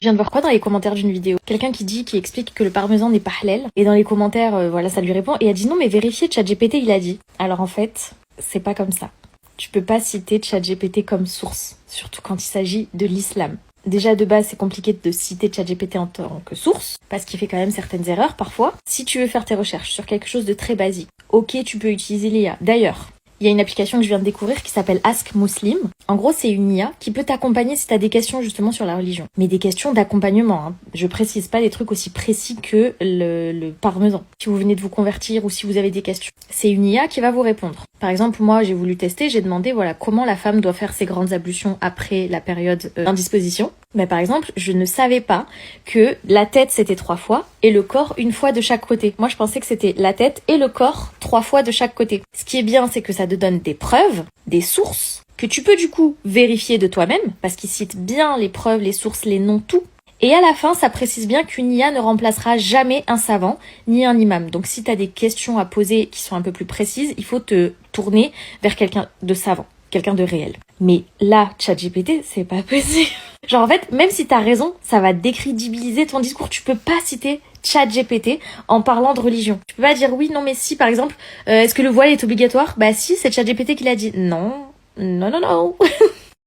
Je viens de voir quoi dans les commentaires d'une vidéo? Quelqu'un qui explique que le parmesan n'est pas halal. Et dans les commentaires, voilà, ça lui répond. Et elle dit non, mais vérifiez, ChatGPT, il a dit. Alors en fait, c'est pas comme ça. Tu peux pas citer ChatGPT comme source, surtout quand il s'agit de l'islam. Déjà, de base, c'est compliqué de citer ChatGPT en tant que source, parce qu'il fait quand même certaines erreurs parfois. Si tu veux faire tes recherches sur quelque chose de très basique, ok, tu peux utiliser l'IA. D'ailleurs, il y a une application que je viens de découvrir qui s'appelle Ask Muslim. En gros, c'est une IA qui peut t'accompagner si tu as des questions justement sur la religion. Mais des questions d'accompagnement, hein. Je précise pas des trucs aussi précis que le parmesan. Si vous venez de vous convertir ou si vous avez des questions. C'est une IA qui va vous répondre. Par exemple, moi, j'ai voulu tester, j'ai demandé voilà comment la femme doit faire ses grandes ablutions après la période d'indisposition. Mais par exemple, je ne savais pas que la tête c'était 3 fois et le corps 1 fois de chaque côté. Moi je pensais que c'était la tête et le corps 3 fois de chaque côté. Ce qui est bien, c'est que ça te donne des preuves, des sources, que tu peux du coup vérifier de toi-même, parce qu'il cite bien les preuves, les sources, les noms, tout. Et à la fin, ça précise bien qu'une IA ne remplacera jamais un savant ni un imam. Donc si tu as des questions à poser qui sont un peu plus précises, il faut te tourner vers quelqu'un de savant, quelqu'un de réel. Mais là, ChatGPT, c'est pas possible. Genre en fait, même si t'as raison, ça va décrédibiliser ton discours. Tu peux pas citer ChatGPT en parlant de religion. Tu peux pas dire oui, non, mais si, par exemple, est-ce que le voile est obligatoire? Bah si, c'est ChatGPT qui l'a dit. Non, non, non, non.